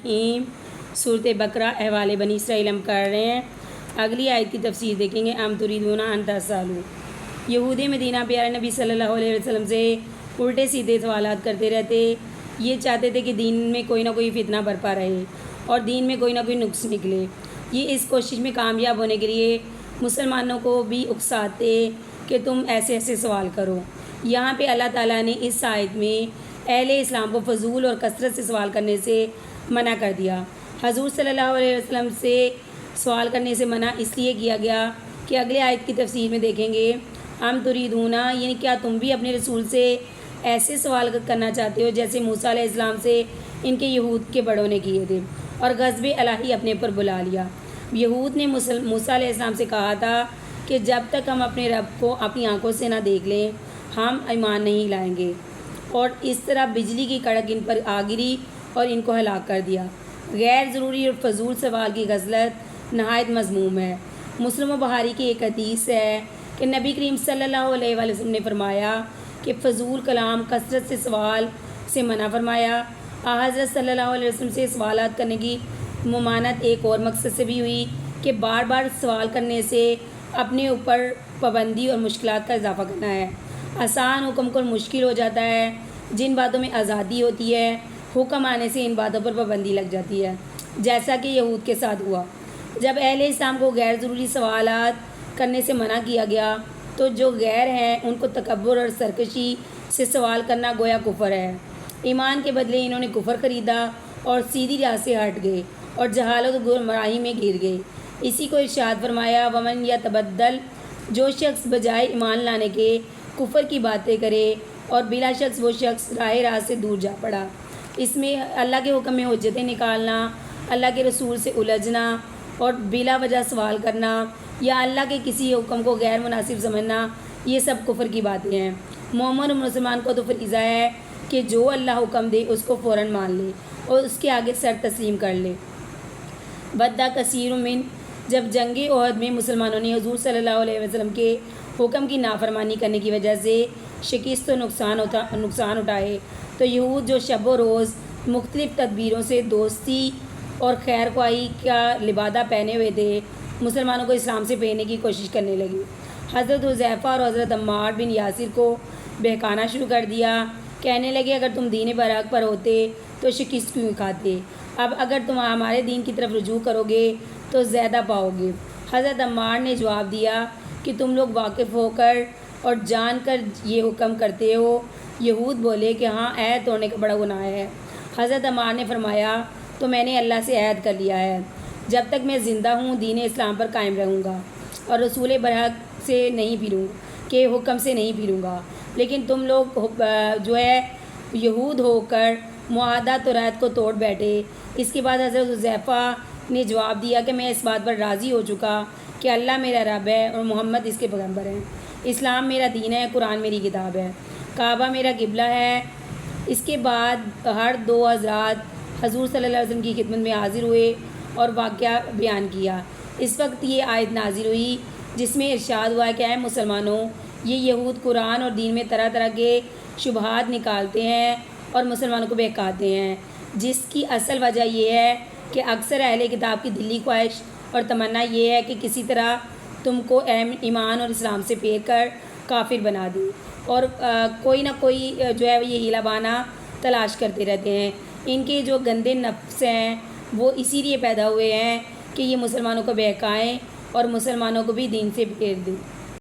صورت بقرہ احوال بنی اسرائیل ہم کر رہے ہیں۔ اگلی آیت کی تفسیر دیکھیں گے۔ ام تریدون ان تسالوا، یہود مدینہ پیارے نبی صلی اللہ علیہ وسلم سے الٹے سیدھے سوالات کرتے رہتے۔ یہ چاہتے تھے کہ دین میں کوئی نہ کوئی فتنہ برپا رہے اور دین میں کوئی نہ کوئی نقص نکلے۔ یہ اس کوشش میں کامیاب ہونے کے لیے مسلمانوں کو بھی اکساتے کہ تم ایسے ایسے سوال کرو۔ یہاں پہ اللہ تعالیٰ نے اس آیت میں اہل اسلام کو فضول اور کثرت سے سوال کرنے سے منع کر دیا۔ حضور صلی اللہ علیہ وسلم سے سوال کرنے سے منع اس لیے کیا گیا کہ اگلے آیت کی تفسیر میں دیکھیں گے۔ ہم تریدون، یعنی کیا تم بھی اپنے رسول سے ایسے سوال کرنا چاہتے ہو جیسے موسیٰ علیہ السلام سے ان کے یہود کے بڑوں نے کیے تھے اور غضب الہی اپنے پر بلا لیا۔ یہود نے موسیٰ علیہ السلام سے کہا تھا کہ جب تک ہم اپنے رب کو اپنی آنکھوں سے نہ دیکھ لیں ہم ایمان نہیں لائیں گے، اور اس طرح بجلی کی کڑک ان پر آ گری اور ان کو ہلاک کر دیا۔ غیر ضروری اور فضول سوال کی غزلت نہایت مذموم ہے۔ مسلم و بخاری کی ایک حدیث ہے کہ نبی کریم صلی اللہ علیہ وسلم نے فرمایا کہ فضول کلام کثرت سے سوال سے منع فرمایا۔ حضرت صلی اللہ علیہ وسلم سے سوالات کرنے کی ممانعت ایک اور مقصد سے بھی ہوئی کہ بار بار سوال کرنے سے اپنے اوپر پابندی اور مشکلات کا اضافہ کرنا ہے۔ آسان حکم کو مشکل ہو جاتا ہے۔ جن باتوں میں آزادی ہوتی ہے حکم آنے سے ان باتوں پر پابندی لگ جاتی ہے، جیسا کہ یہود کے ساتھ ہوا۔ جب اہل اسلام کو غیر ضروری سوالات کرنے سے منع کیا گیا تو جو غیر ہیں ان کو تکبر اور سرکشی سے سوال کرنا گویا کفر ہے۔ ایمان کے بدلے انہوں نے کفر خریدا اور سیدھی راہ سے ہٹ گئے اور جہالت و گمراہی میں گر گئے۔ اسی کو ارشاد فرمایا، ومن یتبدل، جو شخص بجائے ایمان لانے کے کفر کی باتیں کرے، اور بلا شخص وہ شخص راہ سے دور جا پڑا۔ اس میں اللہ کے حکم میں حجتیں نکالنا، اللہ کے رسول سے الجھنا اور بلا وجہ سوال کرنا یا اللہ کے کسی حکم کو غیر مناسب سمجھنا، یہ سب کفر کی باتیں ہیں۔ مومن و مسلمان کو تو فریضہ ہے کہ جو اللہ حکم دے اس کو فوراً مان لے اور اس کے آگے سر تسلیم کر لے۔ بدّا کثیر من، جب جنگ احد میں مسلمانوں نے حضور صلی اللہ علیہ وسلم کے حکم کی نافرمانی کرنے کی وجہ سے شکست و نقصان اٹھائے تو یہود جو شب و روز مختلف تدبیروں سے دوستی اور خیر خواہی کا لبادہ پہنے ہوئے تھے، مسلمانوں کو اسلام سے پھیرنے کی کوشش کرنے لگے۔ حضرت حذیفہ اور حضرت عمار بن یاسر کو بہکانا شروع کر دیا۔ کہنے لگے اگر تم دین برحق پر ہوتے تو شکست کیوں کھاتے؟ اب اگر تم ہمارے دین کی طرف رجوع کرو گے تو زیادہ پاؤ گے۔ حضرت عمار نے جواب دیا کہ تم لوگ واقف ہو کر اور جان کر یہ حکم کرتے ہو۔ یہود بولے کہ ہاں، عہد توڑنے کا بڑا گناہ ہے۔ حضرت عمار نے فرمایا تو میں نے اللہ سے عہد کر لیا ہے، جب تک میں زندہ ہوں دین اسلام پر قائم رہوں گا اور رسول برحق سے نہیں پھروں کہ حکم سے نہیں پھروں گا۔ لیکن تم لوگ جو ہے یہود ہو کر معاہدات اور عہد کو توڑ بیٹھے۔ اس کے بعد حضرت حذیفہ نے جواب دیا کہ میں اس بات پر راضی ہو چکا کہ اللہ میرا رب ہے اور محمد اس کے پیغمبر ہیں۔ اسلام میرا دین ہے، قرآن میری کتاب ہے، کعبہ میرا قبلہ ہے۔ اس کے بعد ہر دو حضرات حضور صلی اللہ علیہ وسلم کی خدمت میں حاضر ہوئے اور واقعہ بیان کیا۔ اس وقت یہ آیت نازل ہوئی جس میں ارشاد ہوا ہے کہ اے مسلمانوں، یہ یہود قرآن اور دین میں طرح طرح کے شبہات نکالتے ہیں اور مسلمانوں کو بہکاتے ہیں، جس کی اصل وجہ یہ ہے کہ اکثر اہل کتاب کی دلی خواہش اور تمنا یہ ہے کہ کسی طرح تم کو ایمان اور اسلام سے پھیر کر کافر بنا دیں، اور کوئی نہ کوئی جو ہے یہ ہیلا بہانہ تلاش کرتے رہتے ہیں۔ ان کے جو گندے نفس ہیں وہ اسی لیے پیدا ہوئے ہیں کہ یہ مسلمانوں کو بہکائیں اور مسلمانوں کو بھی دین سے پھیر دیں۔